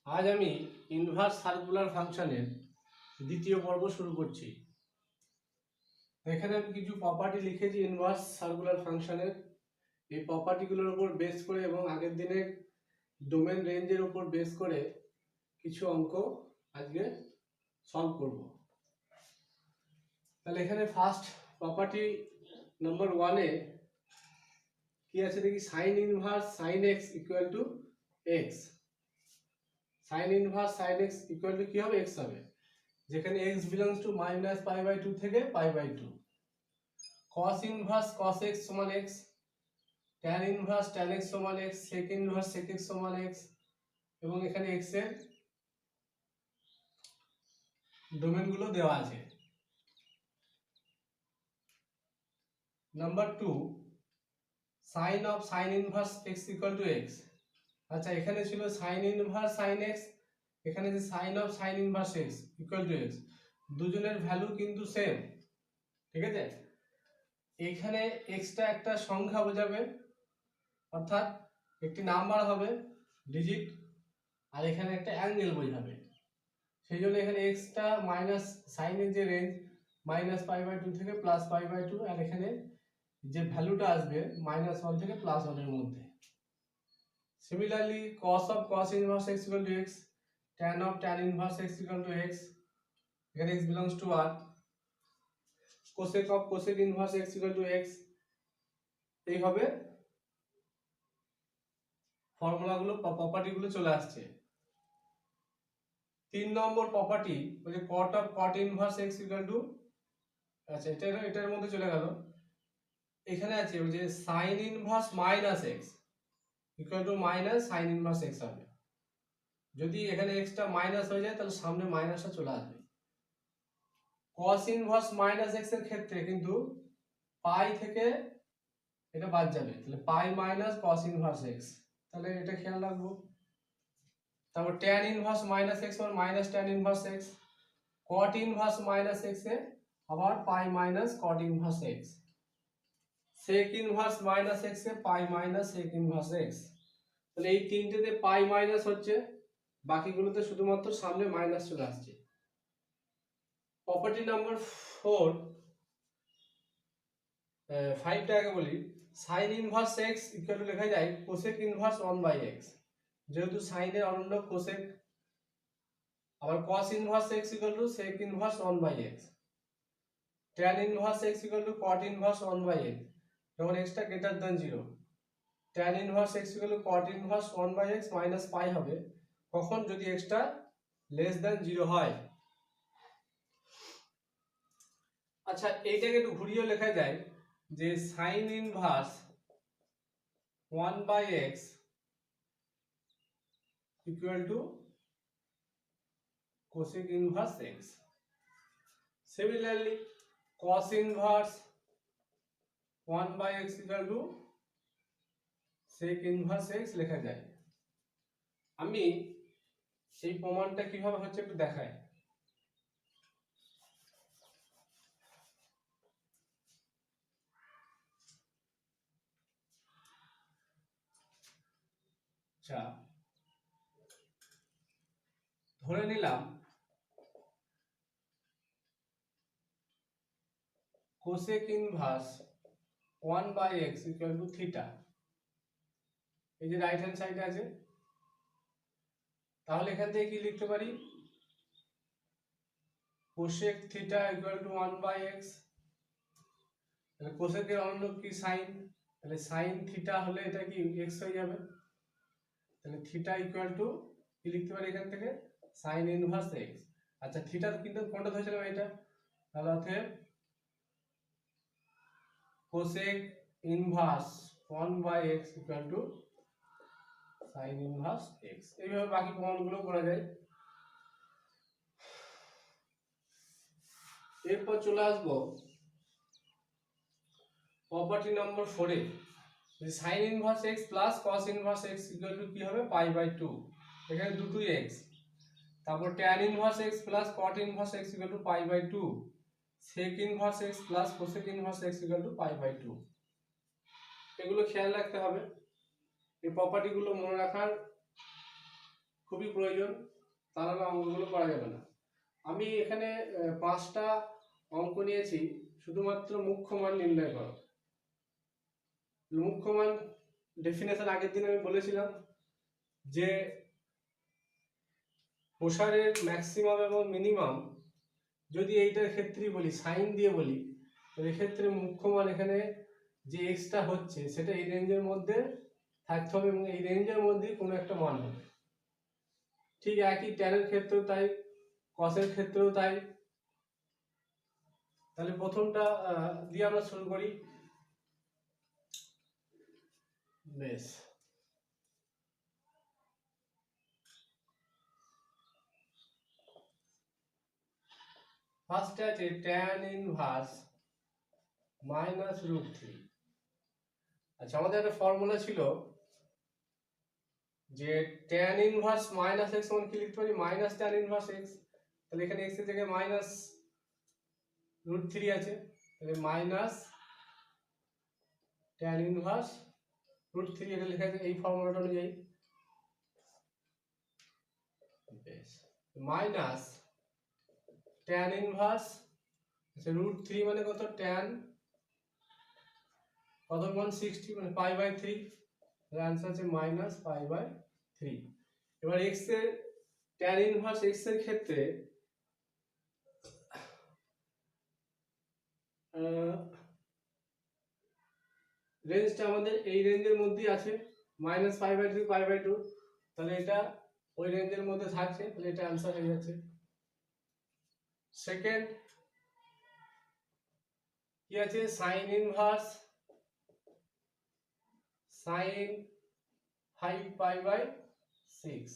আজ আমি inverse circular ফাংশনের দ্বিতীয় পর্ব শুরু করছি। এখানে আমি কিছু প্রপার্টি লিখেছি ইনভার্স সার্কুলার ফাংশনের। এই প্রপার্টিগুলোর উপর বেস করে এবং আগের দিনের ডোমেন রেঞ্জের উপর বেস করে কিছু অঙ্ক আজকে সলভ করব। তাহলে এখানে ফার্স্ট প্রপার্টি নাম্বার 1 এ কি আছে দেখি, sine inverse sine x equal to x. Sine inverse sine x equal to কি হবে, এক্স হবে, যেখানে x belongs to minus pi by 2 থেকে pi by 2। cos inverse cos x সমান x, tan inverse tan x সমান x, sec inverse sec x সমান x, এবং এখানে x এর ডোমেন গুলো দেওয়া আছে। Number 2, sin of sin inverse x equal two x। আচ্ছা, এখানে ছিল sin ইনভার্স sin x, এখানে যে sin of sin inverse x equal two x, দুজনের ভ্যালু কিন্তু সেম, ঠিক আছে। এখানে x টা একটা সংখ্যা বোঝাবে, অর্থাৎ একটি নাম্বার হবে ডিজিট, আর এখানে একটা অ্যাঙ্গেল বোঝাবে। সেই জন্য এখানে x টা মাইনাস সাইনের যে রেঞ্জ মাইনাস পাই বাই 2 থেকে প্লাস পাই বাই 2, আর এখানে যে ভ্যালুটা আসবে -1 থেকে +1 এর মধ্যে। Similarly cos of cos inverse x equal two x, tan of tan inverse x equal two x, এখানে x belongs two r, cosec of cosec inverse x equal two x। এইভাবে ফর্মুলাগুলো প্রপার্টিগুলো চলে আসছে। 3 নম্বর প্রপার্টি ওই যে cot of cot inverse x equal two, আচ্ছা এটার মধ্যে চলে গেল। এখানে আছে ওই যে sin inverse minus x equal two minus sin inverse x হবে। যদি এখানে x টা মাইনাস হয়ে যায় তাহলে সামনে মাইনাসটা চলে আসবে। cos ইনভার্স মাইনাস x এর ক্ষেত্রে কিন্তু পাই থেকে এটা বাদ যাবে, তাহলে pi minus cos inverse x, তাহলে এটা খেয়াল রাখবো। তারপর tan ইনভার্স মাইনাস x মানে minus tan inverse x, cot inverse minus x এ আবার pi minus cot inverse x, sec inverse minus x এ pi minus sec inverse x। তাহলে এই তিনটেতে পাই মাইনাস হচ্ছে, বাকিগুলোতে শুধুমাত্র সামনে মাইনাস চলে আসছে। প্রপার্টি নাম্বার 4, 5টা আগে বলি। sin inverse x equal two লেখা যায় cosec ইনভার্স 1/x, যেহেতু sin এর অনন্য cosec। আবার cos inverse x equal two sec inverse 1/x, tan inverse x equal two cot inverse 1/x যখন x টা greater than 0। tan inverse x equal two cot inverse 1/x minus পাই হবে কখন, যদি x টা less than 0 হয়। আচ্ছা, এইটাকে একটু ঘুরিয়ে লেখা যায় যে sin inverse 1/x equal to cosec inverse x। Similarly cos inverse 1/x equal to sec inverse x লেখা যায়। আমি এই প্রমাণটা কিভাবে হচ্ছে একটু দেখাই। আচ্ছা, ধরে নিলাম cosec inverse 1/x equal to theta. এই যে রাইট হ্যান্ড সাইডে আছে, তাহলে এখান থেকে কি লিখতে পারি, cosec theta equal to 1/x। তাহলে cosec এর অন্য কি sin, তাহলে sin থিটা হলে এটা কি x হয়ে যাবে। তাহলে থিটা ইকুয়াল টু কি লিখতে পারি এখান থেকে, sin ইনভার্স x। আচ্ছা, থিটা কিন্তু কোনটা ধরেছিলাম, এটা, তাহলে অতএব cosec inverse 1/x equal to sin inverse x। এইভাবে বাকি প্রমাণগুলো করা যায়। এরপর চলে আসবো প্রপার্টি নাম্বার 4 এ, যে sin inverse x plus cos inverse x equal to কি হবে, পাই বাই 2। এখানে দুটোই x। তারপর tan inverse x plus cot inverse x equal to pi by 2, sec inverse x plus cosec inverse x equal to pi by 2। এগুলো খেয়াল রাখতে হবে। এই প্রপার্টিগুলো মনে রাখার খুবই প্রয়োজন, তা নাহলে অঙ্কগুলো করা যাবে না। আমি এখানে 5টা অঙ্ক নিয়েছি শুধুমাত্র মুখ্য মান নির্ণয় করো। মুখ্য মান ডেফিনেশন আগের দিন আমি বলেছিলাম যে প্রসারের ম্যাক্সিমাম এবং মিনিমাম যদি এইটার ক্ষেত্রেই বলি সাইন দিয়ে বলি, তো এক্ষেত্রে মুখ্য মান এখানে যে এক্সটা হচ্ছে সেটা এই রেঞ্জের মধ্যে থাকতে হবে এবং এই রেঞ্জের মধ্যেই কোনো একটা মান হবে। ঠিক একই ট্যানের ক্ষেত্রেও তাই, কসের ক্ষেত্রেও তাই। তাহলে প্রথমটা দিয়ে আমরা শুরু করি। বেশ, ফার্স্টে আছে tan inverse minus root three. আচ্ছা, আমাদের একটা ফর্মুলা ছিল যে tan ইনভার্স মাইনাস এক্স সমান কি লিখতে পারি, মাইনাস tan ইনভার্স এক্স। তাহলে এখানে এক্স এর জায়গায় মাইনাস রুট থ্রি আছে, তাহলে minus tan inverse root three এটা লেখা আছে এই ফর্মুলাটা অনুযায়ী। বেশ, মাইনাস tan ইনভার্স আচ্ছা রুট থ্রি মানে কত, tan কত মান 60 মানে পাই বাই 3, এর आंसर আছে মাইনাস পাই বাই 3। এবার x এর tan ইনভার্স x এর ক্ষেত্রে রেঞ্জটা আমাদের এই রেঞ্জের মধ্যেই আছে, minus pi by 3 pi by 2, তাহলে এটা ওই রেঞ্জের মধ্যে থাকছে, তাহলে এটা आंसर হয়ে যাচ্ছে। সেকেন্ড কি আছে, sin inverse sin 5 pi by 6।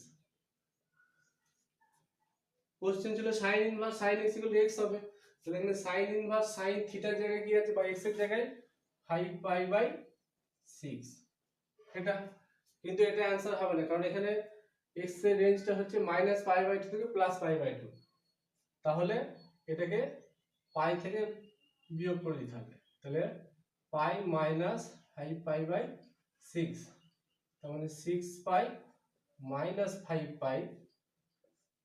Question ছিল sin inverse sin x x হবে, তাহলে এখানে sin ইনভার্স sin থিটার জায়গায় কি আছে বা x এর জায়গায় 5 পাই বাই 6 এটা। কিন্তু এটা आंसर হবে না, কারণ এখানে x এর রেঞ্জটা হচ্ছে মাইনাস পাই বাই 2 থেকে প্লাস পাই বাই 2, তাহলে এটাকে পাই থেকে বিয়োগ করে দিতে হবে। তাহলে পাই মাইনাস 5 পাই বাই 6, তার মানে 6 pi minus 5 pi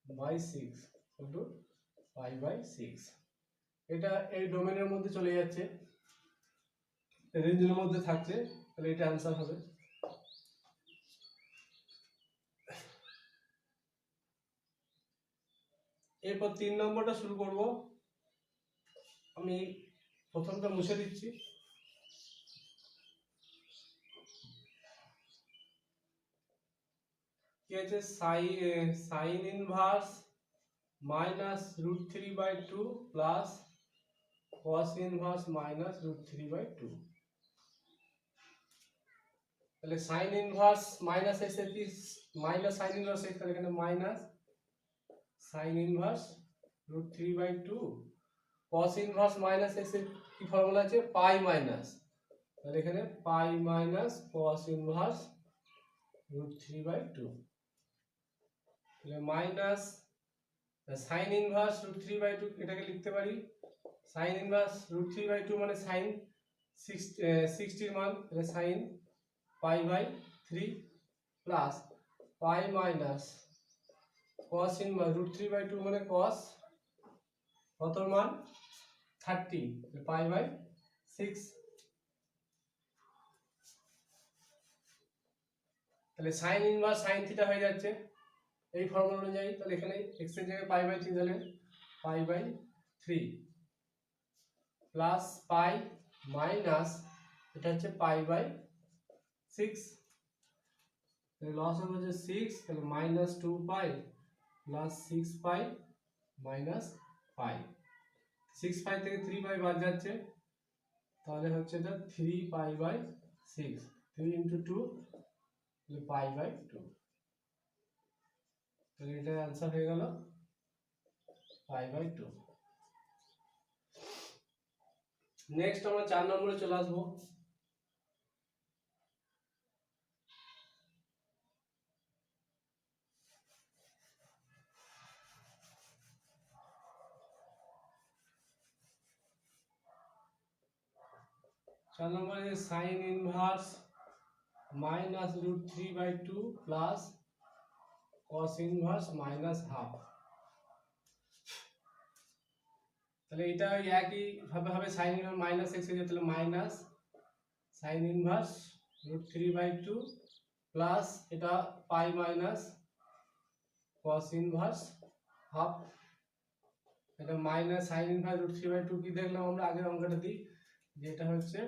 by 6 into pi by 6। এটা এই ডোমেনের মধ্যে চলে যাচ্ছে, রেঞ্জের মধ্যে থাকছে, তাহলে এটা आंसर হবে। এরপর 3 নম্বরটা শুরু করব। আমি প্রথমটা মুছে দিচ্ছি। কি আছে, sine inverse minus root three by two plus cos inverse minus root three by two. তাহলে সাইন ইনভার্স মাইনাস এক্স এর কি মাইনাস সাইন ইনভার্স এক্স, তাহলে এখানে minus sine inverse root three by two, cos inverse minus x এর কি formula আছে, pi minus, তাহলে এখানে pi minus cos inverse root three by two. তাহলে minus sine inverse root three by two এটাকে লিখতে পারি sign inverse root three by two মানে সাইন 60 মান, তাহলে sine pi by 3 plus pi minus cos inverse root three by two মানে cos কত মান 30, পাই বাই 6। তাহলে সাইন ইনভার্স সাইন থিটা হয়ে যাচ্ছে এই ফর্মুলা অনুযায়ী। তাহলে এখানে x এর জায়গায় পাই বাই 3, তাহলে pi by 3 plus pi minus এটা হচ্ছে পাই বাই 6, তাহলে লস হবে যে 6, তাহলে মাইনাস 2 পাই প্লাস 6 পাই মাইনাস পাই, 6 পাই থেকে 3 পাই বাদ যাচ্ছে, তাহলে হচ্ছে এটা 3 পাই বাই 6, 3 ইনটু 2 তাহলে পাই বাই 2, তাহলে এটা आंसर হয়ে গেল পাই বাই 2। নেক্সট আমরা 4 নম্বরে চলে আসবো। चार नंबर है sine inverse minus root three by two plus cos inverse minus half. তাহলে এটা একই ভাবে হবে sin ইনভার্স মাইনাস x হয়ে যায়, তাহলে মাইনাস sin ইনভার্স √3/2 প্লাস এটা পাই মাইনাস cos ইনভার্স হাফ, এটা মাইনাস sin ইনভার্স √3/2 কি দেখলাম আমরা আগের অঙ্কটা দিই যে এটা হচ্ছে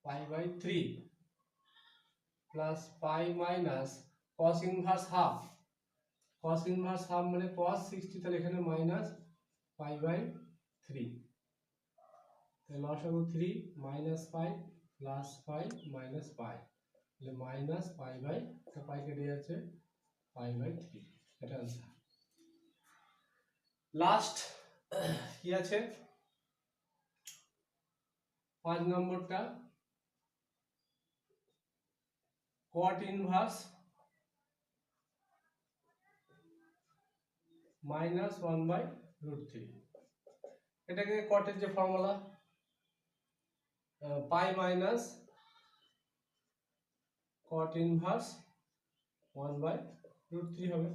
π/3 plus pi minus cos inverse half, cos inverse half মানে cos 60, তাহলে এখানে মাইনাস π/3, তাহলে লসাগু 3 মাইনাস পাই প্লাস পাই মাইনাস পাই, তাহলে মাইনাস পাই কেটে যাচ্ছে π/3, এটা आंसर। লাস্ট কি আছে 5 নম্বরটা cot ইনভার্স মাইনাস 1/√3, এটাকে কটের যে ফর্মুলা পাই মাইনাস cot ইনভার্স 1/√3 হবে,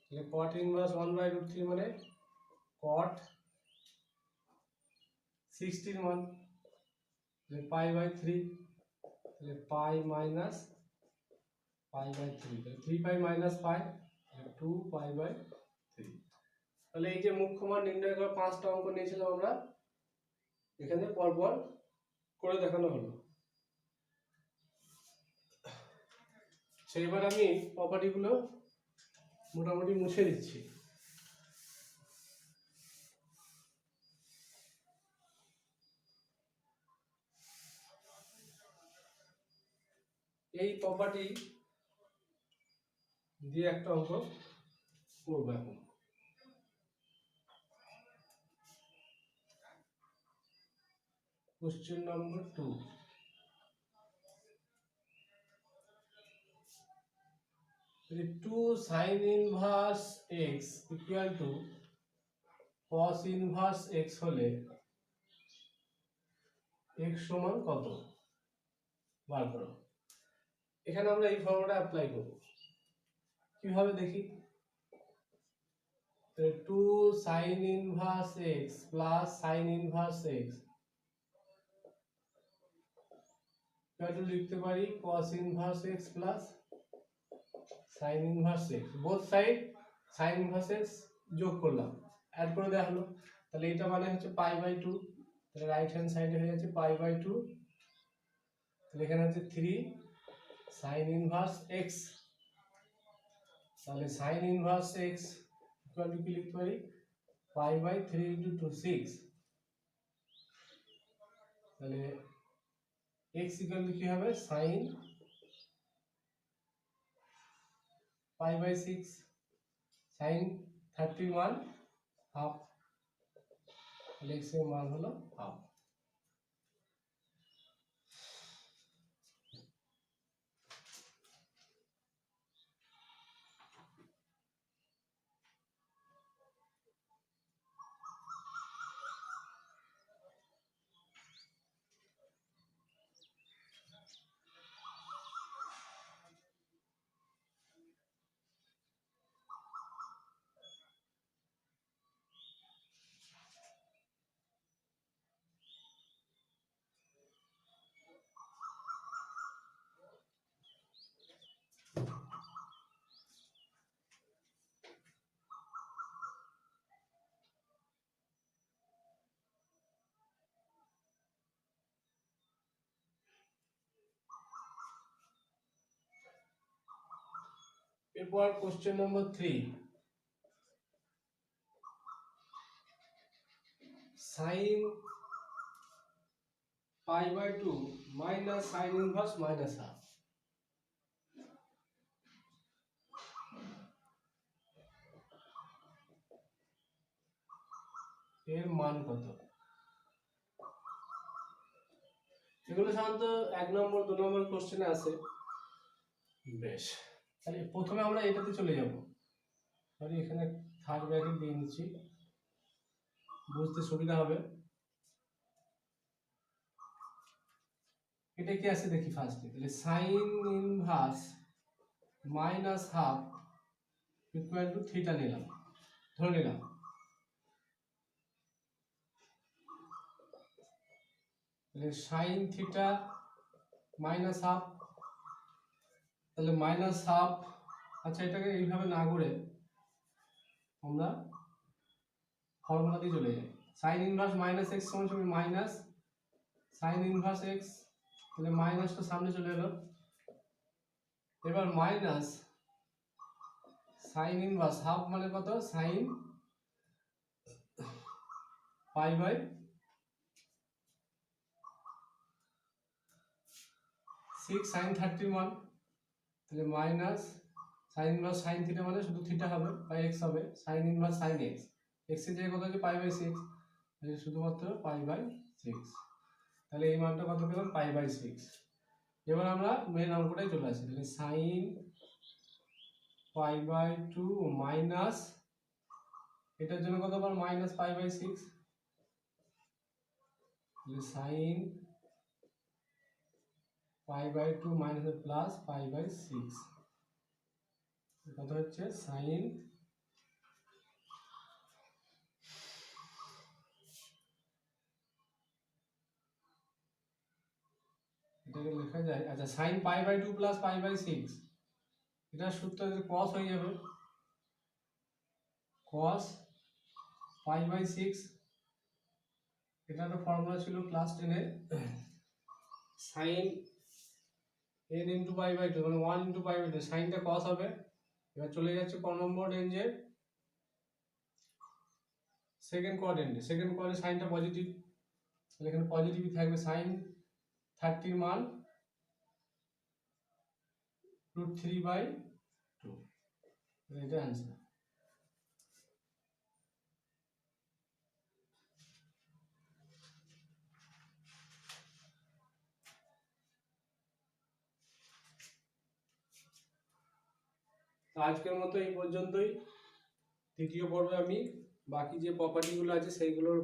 তাহলে cot ইনভার্স 1/√3 মানে cot 60 এর মান, তাহলে π/3, তাহলে পাই মাইনাস π/3, তাহলে 3 পাই মাইনাস পাই, তাহলে 2 π/3। তাহলে এই যে মুখ্য মান নির্ণয় করার 5টা অঙ্ক নিয়েছিলাম আমরা, এখানে পরপর করে দেখানো হলো। সেইবার আমি প্রপার্টিগুলো মোটামুটি মুছে দিচ্ছি। এই প্রপার্টি দিয়ে একটা অঙ্ক করব এখন। Question number 2, 2 sin inverse x equal two cos inverse x হলে x সমান কত বার করো। এখানে আমরা এই ফর্মুলাটা অ্যাপ্লাই করব, কিভাবে দেখি। 2 sin inverse x plus sin inverse x এটা লিখতে পারি cos inverse x plus sin inverse x, both side sin inverse x যোগ করলাম, অ্যাড করে দেওয়া হলো, তাহলে এটা মানে হচ্ছে π/2, তাহলে রাইট হ্যান্ড সাইডে হয়ে যাচ্ছে π/2, তাহলে এখানে হচ্ছে 3 sin ইনভার্স x, তাহলে sin inverse x equal to কি লিখতে পারি π/3 * 2 6, তাহলে x ইকুয়াল টু কি হবে sin π/6, sin 31 হাফ, তাহলে x এর মান হলো হাফ। এরপর question number 3, sin π/2 minus sin inverse minus half, এর মান কত। এগুলো সাধারণত 1 নম্বর 2 নম্বর কোশ্চেনে আছে। বেশ, তাহলে প্রথমে আমরা এটাতে চলে যাব, সরি এখানে থার্ড ব্র্যাকেট দিয়ে নিচ্ছি বুঝতে সুবিধা হবে। এটা কি আছে দেখি ফার্স্টে, তাহলে sine inverse minus half equal to theta নিলাম, ধরে নিলাম। তাহলে সাইন থিটা মাইনাস হাফ, তাহলে মাইনাস হাফ। আচ্ছা এটাকে এইভাবে না করে আমরা ফর্মুলা দিয়ে চলে যাই। সাইন ইনভার্স মাইনাস এক্স সমান মাইনাস সাইন ইনভার্স এক্স, তাহলে মাইনাসটা সামনে চলে এলো। এবার মাইনাস সাইন ইনভার্স হাফ মানে কত, সাইন পাই বাই 6 সাইন 31, তাহলে minus sine inverse sine theta মানে শুধু থিটা হবে বাই এক্স হবে, sign inverse sine x, x এর জায়গায় কত আছে পাই বাই 6, তাহলে শুধুমাত্র পাই বাই 6, তাহলে এই মানটা কত পেলাম, পাই বাই 6। এবার আমরা মেন অঙ্কটাই চলে আসি, তাহলে সাইন পাই বাই 2 মাইনাস এটার জন্য কত পাবো মাইনাস পাই বাই 6, তাহলে sine pi by 2 minus plus pi by 6 কত হচ্ছে সাইন এটাকে লেখা যায়, আচ্ছা sine pi by 2 plus pi by 6, এটা সূত্র cos হয়ে যাবে, cos পাই বাই 6, এটা একটা ফর্মুলা ছিল ক্লাস 10 এ, sine n into pi by 2 মানে 1 ইনটু পাই বাই 2, সাইনটা cos হবে। এবার চলে যাচ্ছে ক নম্বর রেঞ্জে সেকেন্ড কোয়াড্রেন্টে, সেকেন্ড কোয়াড্রেন্টে সাইনটা পজিটিভ, তাহলে এখানে পজিটিভই থাকবে, সাইন 30 মান √3/2, এটা आंसर। তো আজকের মতো এই পর্যন্তই। তৃতীয় পর্বে আমি বাকি যে প্রপার্টিগুলো আছে সেইগুলোর